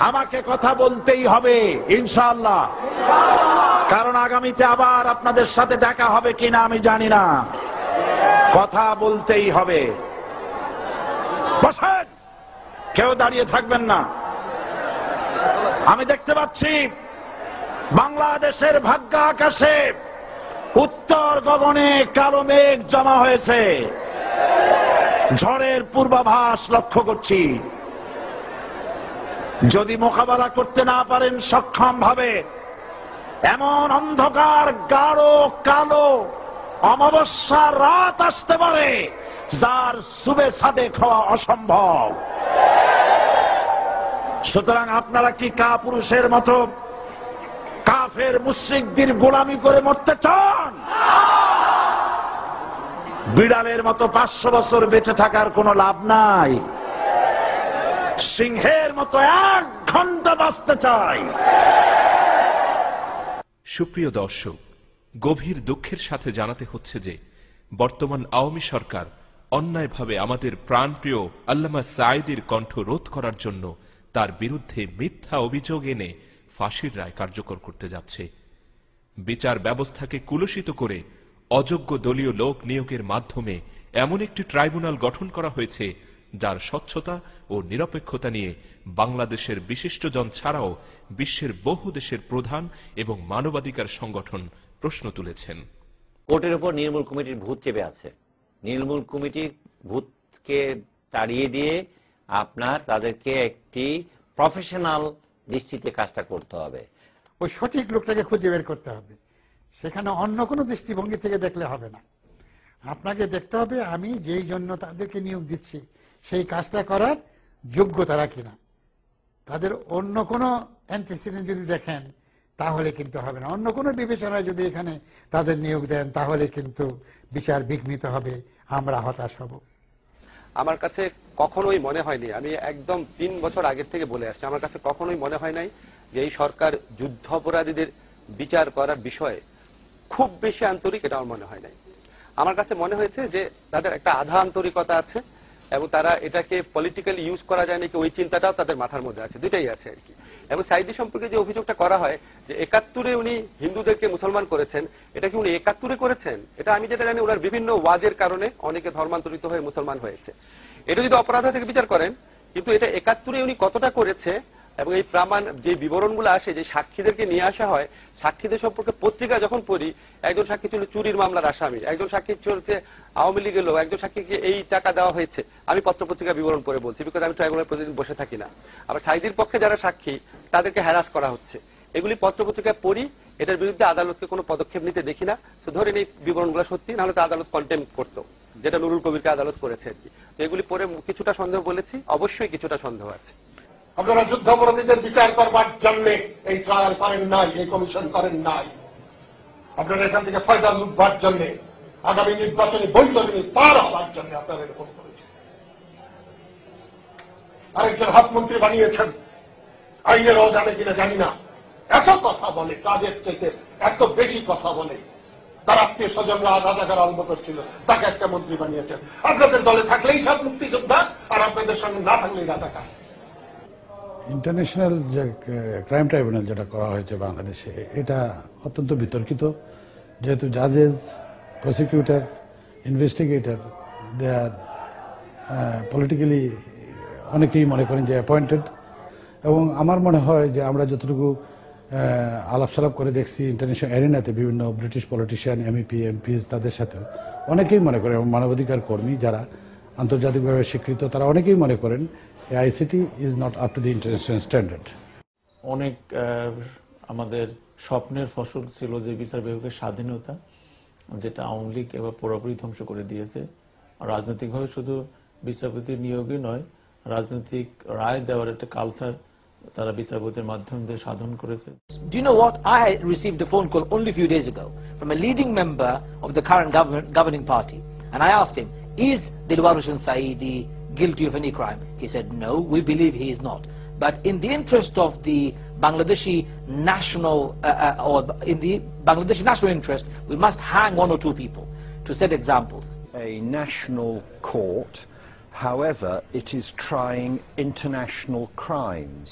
আমাকে কথা বলতেই হবে ইনশাআল্লাহ, কারণ আগামীতে আবার আপনাদের সাথে দেখা হবে কিনা আমি জানি না। কথা বলতেই হবে। বসেন, কেউ দাঁড়িয়ে থাকবেন না। আমি দেখতে পাচ্ছি বাংলাদেশের ভাগ্য আকাশে উত্তর গগনে কালো মেঘ জমা হয়েছে, ঝড়ের পূর্বাভাস লক্ষ্য করছি। যদি মোকাবেলা করতে না পারেন সক্ষমভাবে, এমন অন্ধকার গাঢ় কালো অমাবস্যার রাত আসতে পারে যার সুবে সাদেক হওয়া অসম্ভব। সুতরাং আপনারা কি কাপুরুষের মতো কাফের মুশরিকদের গোলামি করে মরতে চান? বিড়ালের মতো 500 বছর বেঁচে থাকার কোনো লাভ নাই। সিংহের মতো 1 ঘন্টা বাঁচতে চাই। সুপ্রিয় দর্শক, গভীর দুঃখের সাথে জানাতে হচ্ছে যে বর্তমান আওয়ামী সরকার অন্যায়ভাবে আমাদের প্রাণপ্রিয় আল্লামা সাঈদীর কণ্ঠ রোধ করার জন্য তার বিরুদ্ধে মিথ্যা অভিযোগ এনে ফাঁসির রায় কার্যকর করতে যাচ্ছে। বিচার ব্যবস্থাকে কুলুষিত করে অযোগ্য দলীয় লোক নিয়োগের মাধ্যমে এমন একটি ট্রাইব্যুনাল গঠন করা হয়েছে যার স্বচ্ছতা ও নিরপেক্ষতা নিয়ে বাংলাদেশের বিশিষ্টজন ছাড়াও বিশ্বের বহু দেশের প্রধান এবং মানবাধিকার সংগঠন প্রশ্ন তুলেছেন। কোর্টের উপর নির্মূল কমিটির ভূত চেপে আছে। নির্মূল কমিটির ভূতকে তাড়িয়ে দিয়ে তাদেরকে একটি প্রফেশনাল দৃষ্টিতে কাজটা করতে হবে। ওই সঠিক লোকটাকে খুঁজে বের করতে হবে। সেখানে অন্য কোনো দৃষ্টিভঙ্গি থেকে দেখলে হবে না। আপনাকে দেখতে হবে আমি যেই জন্য তাদেরকে নিয়োগ দিচ্ছি সেই কাজটা করার যোগ্য তারা কিনা। তাদের অন্য কোনো অ্যান্টিসিডেন্ট যদি দেখেন তাহলে কিন্তু হবে না। অন্য কোনো বিবেচনায় যদি এখানে তাদের নিয়োগ দেন তাহলে কিন্তু বিচার বিঘ্নিত হবে, আমরা হতাশ হব। আমার কাছে কখনোই মনে হয়নি, আমি একদম 3 বছর আগের থেকে বলে আসছি, আমার কাছে কখনোই মনে হয় নাই যে এই সরকার যুদ্ধাপরাধীদের বিচার করার বিষয়ে খুব বেশি আন্তরিক, এটা আমার মনে হয় নাই। আমার কাছে মনে হয়েছে যে তাদের একটা আধা আন্তরিকতা আছে এবং তারা এটাকে পলিটিক্যালি ইউজ করা যায় নাকি ওই চিন্তাটাও তাদের মাথার মধ্যে আছে, দুটাই আছে আর কি। এবং সাঈদী সম্পর্কে যে অভিযোগটা করা হয় যে 71-এ উনি হিন্দুদেরকে মুসলমান করেছেন, এটা কি উনি 71-এ করেছেন? এটা আমি যেটা জানি ওনার বিভিন্ন ওয়াজের কারণে অনেকে ধর্মান্তরিত হয়ে মুসলমান হয়েছে। এটা যদি অপরাধ থেকে বিচার করেন, কিন্তু এটা 71-এ উনি কতটা করেছে এবং এই প্রমাণ যে বিবরণগুলো আসে, যে সাক্ষীদেরকে নিয়ে আসা হয়, সাক্ষীদের সম্পর্কে পত্রিকা যখন পড়ি, একজন সাক্ষী ছিল চুরির মামলার আসামি, একজন সাক্ষী চলছে আওয়ামী লীগের লোক, একজন সাক্ষীকে এই টাকা দেওয়া হয়েছে। আমি পত্রপত্রিকা বিবরণ পড়ে বলছি, বিকজ আমি ট্রাইব্যুনালে প্রতিদিন বসে থাকি না। আবার সাঈদীর পক্ষে যারা সাক্ষী তাদেরকে হ্যারাস করা হচ্ছে, এগুলি পত্রপত্রিকায় পড়ি, এটার বিরুদ্ধে আদালতকে কোনো পদক্ষেপ নিতে দেখি না। তো ধরেন এই বিবরণগুলো সত্যি, নাহলে তো আদালত কন্টেম্প করতো, যেটা নুরুল কবিরকে আদালত করেছে আর কি। তো এগুলি পরে কিছুটা সন্দেহ বলেছি, অবশ্যই কিছুটা সন্দেহ আছে। আপনারা যুদ্ধাপরাধীদের বিচার করবার জন্য এই ট্রায়াল করেন নাই, এই কমিশন করেন নাই। আপনারা এখান থেকে ফায়দা লুটবার জন্য, আগামী নির্বাচনী বৈতরণী পার হবার জন্য আপনারা এরকম করেছেন। আরেকজন হাতমন্ত্রী বানিয়েছেন, আইনেরও জানে কিনা জানি না, এত কথা বলে, কাজের চাইতে এত বেশি কথা বলে। তার আত্মীয় স্বজনরা রাজাকার আলবদর ছিল, তাকে একটা মন্ত্রী বানিয়েছেন। আপনাদের দলে থাকলেই সব মুক্তিযোদ্ধা, আর আপনাদের সঙ্গে না থাকলেই রাজাকার। ইন্টারন্যাশনাল যে ক্রাইম ট্রাইব্যুনাল যেটা করা হয়েছে বাংলাদেশে, এটা অত্যন্ত বিতর্কিত, যেহেতু জাজেস, প্রসিকিউটর, ইনভেস্টিগেটর দে আর পলিটিক্যালি অনেকেই মনে করেন যে অ্যাপয়েন্টেড। এবং আমার মনে হয় যে আমরা যতটুকু আলাপ সালাপ করে দেখছি ইন্টারন্যাশনাল অ্যারিনাতে বিভিন্ন ব্রিটিশ পলিটিশিয়ান, এমপি, এমপিস, তাদের সাথে অনেকেই মনে করেন, এবং মানবাধিকার কর্মী যারা আন্তর্জাতিকভাবে স্বীকৃত, তারা অনেকেই মনে করেন ICT is not up to the international standard. অনেক আমাদের স্বপ্নের ফসল ছিল যে বিচার বিভাগের স্বাধীনতা, যেটা আওয়ামী লীগ এবার পুরোপুরি ধ্বংস করে দিয়েছে। রাজনৈতিকভাবে শুধু বিচারপতি নিয়োগই নয়, রাজনৈতিক রায় দেওয়ার একটা কালচার তারা বিচারপতির মাধ্যম দিয়ে সাধন করেছে। Do you know what? I received a phone call only a few days ago from a leading member of the current governing party, and I asked him, is Dilwar Hussain Saeedi guilty of any crime? He said, no, we believe he is not. But in the interest of the Bangladeshi national, or in the Bangladeshi national interest, we must hang 1 or 2 people to set examples. A national court, however, it is trying international crimes.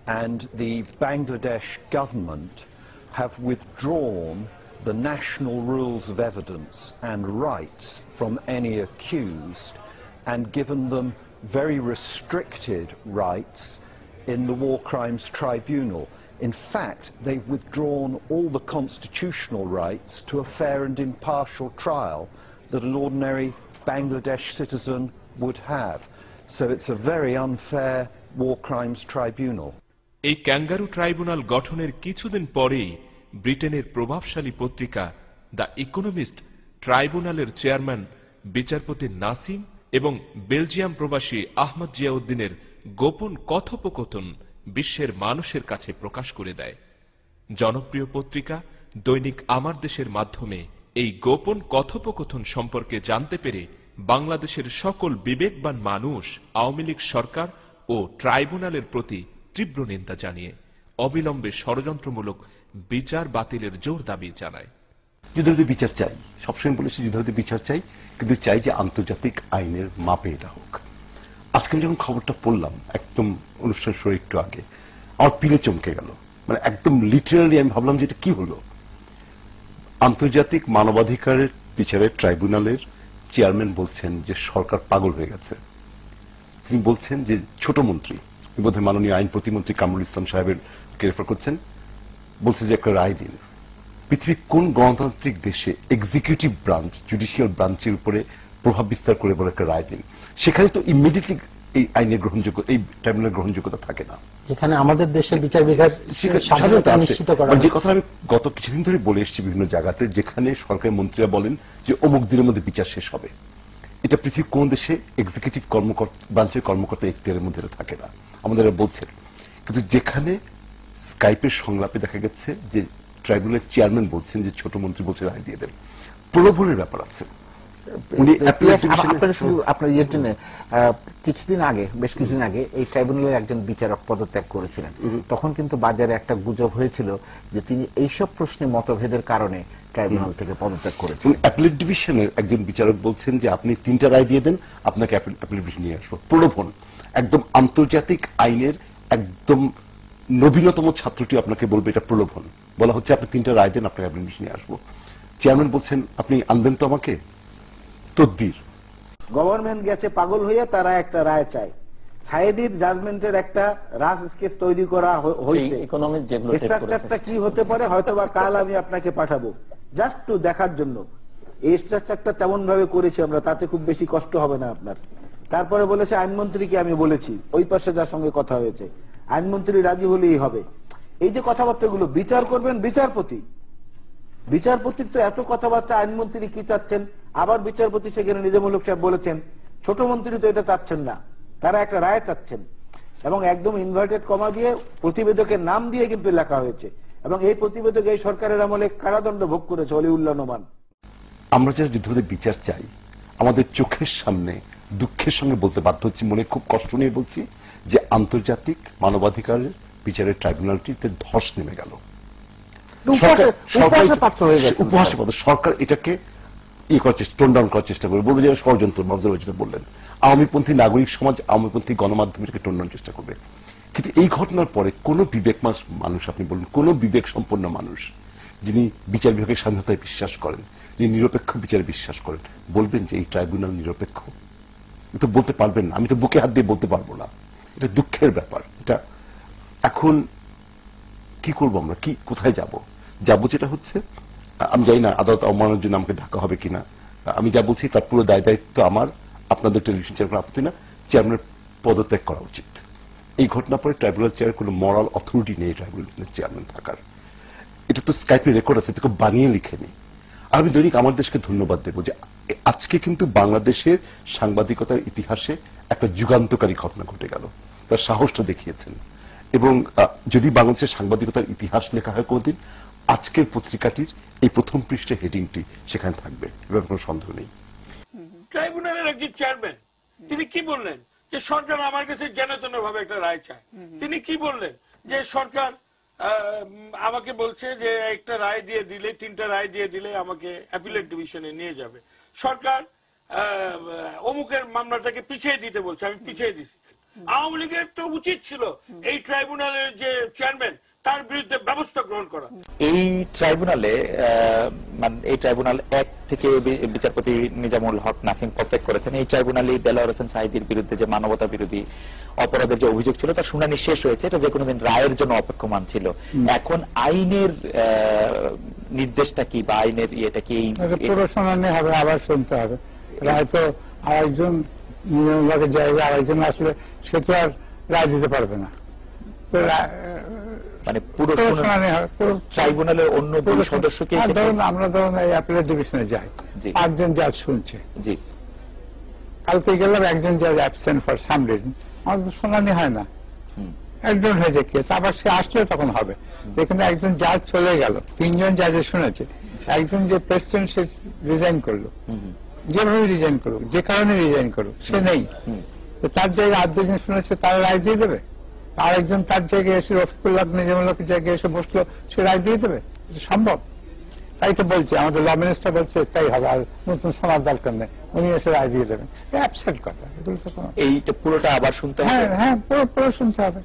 and the Bangladesh government have withdrawn the national rules of evidence and rights from any accused and given them very restricted rights in the War Crimes Tribunal. In fact, they've withdrawn all the constitutional rights to a fair and impartial trial that an ordinary Bangladesh citizen would have. So it's a very unfair War Crimes Tribunal. এই kangaroo tribunal গঠনের কিছুদিন পরেই ব্রিটেনের প্রভাবশালী পত্রিকা the economist ট্রাইব্যুনালের chairman বিচারপতি নাসিম এবং বেলজিয়াম প্রবাসী আহমদ জিয়াউদ্দিনের গোপন কথোপকথন বিশ্বের মানুষের কাছে প্রকাশ করে দেয়। জনপ্রিয় পত্রিকা দৈনিক আমার দেশের মাধ্যমে এই গোপন কথোপকথন সম্পর্কে জানতে পেরে বাংলাদেশের সকল বিবেকবান মানুষ আওয়ামী লীগ সরকার ও ট্রাইব্যুনালের প্রতি তীব্র নিন্দা জানিয়ে অবিলম্বে ষড়যন্ত্রমূলক বিচার বাতিলের জোর দাবি জানায়। যুদ্ধাপরাধী বিচার চাই, সবসময় বলেছি যুদ্ধাপরাধী বিচার চাই, কিন্তু চাই যে আন্তর্জাতিক আইনের মাপে এটা হোক। আজকে আমি যখন খবরটা পড়লাম একদম অনুষ্ঠান শুরু একটু আগে, আমার পিলে চমকে গেল। মানে একদম লিটারালি আমি ভাবলাম যে এটা কি হলো। আন্তর্জাতিক মানবাধিকারের বিচারের ট্রাইব্যুনালের চেয়ারম্যান বলছেন যে সরকার পাগল হয়ে গেছে। তিনি বলছেন যে ছোট মন্ত্রী, বোধহয় মাননীয় আইন প্রতিমন্ত্রী কামরুল ইসলাম সাহেবের রেফার করছেন, বলছে যে একটা রায় দিন। পৃথিবীর কোন গণতান্ত্রিক দেশে এক্সিকিউটিভ ব্রাঞ্চ জুডিশিয়াল ব্রাঞ্চের উপরে প্রভাব বিস্তার করে বলে একটা রায় দিন? সেখানে তো ইমিডিয়েটলি এই আইনের গ্রহণযোগ্য, এই ট্রাইব্যুনালের গ্রহণযোগ্যতা থাকে না। যেখানে আমাদের দেশে বিচার বিভাগ স্বাধীনতা নিশ্চিত করা। যে কথা আমি গত কিছুদিন ধরে বলে এসেছি বিভিন্ন জায়গাতে, যেখানে সরকারি মন্ত্রীরা বলেন যে অমুক দিনের মধ্যে বিচার শেষ হবে, এটা পৃথিবীর কোন দেশে এক্সিকিউটিভ ব্রাঞ্চের কর্মকর্তা এখতিয়ারের মধ্যে থাকে না, আমাদের বলছেন। কিন্তু যেখানে স্কাইপের সংলাপে দেখা গেছে যে ট্রাইব্যুনালের চেয়ারম্যান বলছেন যে ছোট মন্ত্রী বলছে রায় দিয়ে দেন, প্রলোভনের ব্যাপার আছে। আপনার ইয়ের জন্য কিছুদিন আগে, বেশ কিছুদিন আগে এই ট্রাইব্যুনালের একজন বিচারক পদত্যাগ করেছিলেন। তখন কিন্তু বাজারে একটা গুজব হয়েছিল যে তিনি এইসব প্রশ্নে মতভেদের কারণে ট্রাইব্যুনাল থেকে পদত্যাগ করেছেন। অ্যাপিলেট ডিভিশনের একজন বিচারক বলছেন যে আপনি 3টা রায় দিয়ে দেন, আপনাকে অ্যাপিলেট ডিভিশন নিয়ে আসবো। প্রলোভন, একদম আন্তর্জাতিক আইনের একদম নবীনতম ছাত্রটি আপনাকে বলবে এটা প্রলোভন। বলা হচ্ছে আপনি 3টা রায় দেন, আপনাকে অ্যাপিলেট ডিভিশন নিয়ে আসবো। চেয়ারম্যান বলছেন আপনি আনবেন তো আমাকে? তদবির। গভর্নমেন্ট গেছে পাগল হইয়া, তারা একটা রায় চায়। সায়েদির জাজমেন্টের একটা রাফ স্কেচ তৈরি করা হয়েছে, স্ট্রাকচারটা কি হতে পারে হয়তো বা কাল আমি আপনাকে পাঠাবো জাস্ট টু দেখার জন্য। এই স্ট্রাকচারটা তেমন ভাবে করেছি আমরা, তাতে খুব বেশি কষ্ট হবে না আপনার। তারপরে বলেছে আইনমন্ত্রীকে আমি বলেছি, ওই পাশে যার সঙ্গে কথা হয়েছে, আইনমন্ত্রী রাজি হলেই হবে। এই যে কথাবার্তাগুলো বিচার করবেন বিচারপতি, বিচারপতির তো এত কথাবার্তা, আইনমন্ত্রী কি চাচ্ছেন, আবার বিচারপতি সেখানে নিজেমূলক সাহেব বলেছেন ছোট মন্ত্রী তো এটা চাচ্ছেন না, তারা একটা রায় চাচ্ছেন। এবং একদম ইনভার্টেড কমা দিয়ে প্রতিবেদকের নাম দিয়ে কিন্তু লেখা হয়েছে, এবং এই প্রতিবেদক এই সরকারের আমলে কারাদণ্ড ভোগ করেছে অলিউল্লাহ নোমান। আমরা যারা যুদ্ধপরাধী বিচার চাই, আমাদের চোখের সামনে দুঃখের সঙ্গে বলতে বাধ্য হচ্ছি, মনে খুব কষ্ট নিয়ে বলছি যে আন্তর্জাতিক মানবাধিকারের বিচারের ট্রাইব্যুনালটিতে ধস নেমে গেল, উপহাসের পাত্র। সরকার এটাকে টোন ডাউন করার চেষ্টা করবে, বলবে যে ষড়যন্ত্র, যেটা বললেন। আওয়ামীপন্থী নাগরিক সমাজ, আওয়ামীপন্থী গণমাধ্যম এটাকে টোন ডাউন চেষ্টা করবে। কিন্তু এই ঘটনার পরে কোন বিবেকমান মানুষ, আপনি বলুন কোন বিবেক সম্পন্ন মানুষ যিনি বিচার বিভাগের স্বাধীনতায় বিশ্বাস করেন, যিনি নিরপেক্ষ বিচারে বিশ্বাস করেন, বলবেন যে এই ট্রাইব্যুনাল নিরপেক্ষ? এটা বলতে পারবেন না। আমি তো বুকে হাত দিয়ে বলতে পারবো না। এটা দুঃখের ব্যাপার। এটা এখন কি করবো আমরা, কি কোথায় যাবো যেটা হচ্ছে আমি জানি না আদালত অবমাননার জন্য আমাকে ঢাকা হবে কিনা। আমি যা বলছি তার পুরো দায় দায়িত্ব আমার, আপনাদের টেলিভিশন চ্যানেল আপত্তি না, চেয়ারম্যানের পদত্যাগ করা উচিত। এই ঘটনা পরে ট্রাইব্যুনাল চেয়ারের কোনো মরাল অথরিটি নেই ট্রাইব্যুনাল চেয়ারম্যান থাকার। এটা তো স্কাইপে রেকর্ড আছে, এটাকে বানিয়ে লিখেনি। আর আমি দৈনিক আমার দেশকে ধন্যবাদ দেবো যে আজকে কিন্তু বাংলাদেশের সাংবাদিকতার ইতিহাসে একটা যুগান্তকারী ঘটনা ঘটে গেল, তার সাহসটা দেখিয়েছেন। এবং যদি বাংলাদেশের সাংবাদিকতার ইতিহাস লেখা হয় কোনদিন, আজকের পত্রিকাটির এই প্রথম পৃষ্ঠে হেডিংটি সেখানে থাকবে, এবার কোনো সন্দেহ নেই। ট্রাইব্যুনালের একজন চেয়ারম্যান তিনি কি বললেন যে সরকার আমার কাছে যেন ভাবে একটা রায় চায়। তিনি কি বললেন যে সরকার আমাকে বলছে যে একটা রায় দিয়ে দিলে, 3টা রায় দিয়ে দিলে আমাকে অ্যাপিলেট ডিভিশনে নিয়ে যাবে। সরকার অমুকের মামলাটাকে পিছিয়ে দিতে বলছে, আমি পিছিয়ে দিছি। আওয়ামী লীগের তো উচিত ছিল এই ট্রাইব্যুনালের যে চেয়ারম্যান তার বিরুদ্ধে ব্যবস্থা গ্রহণ করা। এই ট্রাইব্যুনালে মানে এই ট্রাইব্যুনাল 1 থেকে বিচারপতি নিজামুল হক নাসিম পদত্যাগ করেছেন। এই ট্রাইব্যুনালে দেলোয়ার হোসেন সাঈদীর বিরুদ্ধে যে মানবতা বিরোধী অপরাধের যে অভিযোগ ছিল তার শুনানি শেষ হয়েছে, এটা যে কোনো দিন রায়ের জন্য অপেক্ষমান ছিল। এখন আইনের নির্দেশটা কি বা আইনের ইয়েটা কি? পুরো শুনানি হবে, আবার শুনতে হবে। রায় তো আরেকজন নিয়মভাবে জায়গা আরেকজন আসলে সে তো আর রায় দিতে পারবে না। মানে পুরো শুনানি হবে, পুরো ট্রাইব্যুনালের অন্য দুই সদস্যকে ধরুন আমরা এই অ্যাপিলেট ডিভিশনে যাই, 5 জন জাজ শুনছে, জি কালকে গেলাম একজন জাজ অ্যাবসেন্ট ফর সাম রিজন, আমাদের শুনানি হয় না, একজন হয়েছে কেস, আবার সে আসলে তখন হবে। যেখানে একজন জাজ চলে গেল, 3 জন জাজে শুনেছে, একজন যে প্রেসিডেন্ট সে রিজাইন করলো, যেভাবে রিজাইন করুক, যে কারণে রিজাইন করুক, সে নেই, তার জায়গায় আর 2 জন শুনেছে, তারা রায় দিয়ে দেবে। আরেকজন তার জায়গায় এসে রফিকুল্লাহ নিজামুল্লাহর জায়গায় এসে বসলো, সে রায় দিয়ে দেবে, সম্ভব? তাই তো বলছে আমাদের ল মিনিস্টার বলছে তাই হবে, আর নতুন শোনার দরকার নেই, উনি এসে রায় দিয়ে দেবেন। অ্যাবসার্ড কথা, এগুলো তো এইটা পুরোটা আবার শুনতে হবে। হ্যাঁ পুরো শুনতে হবে।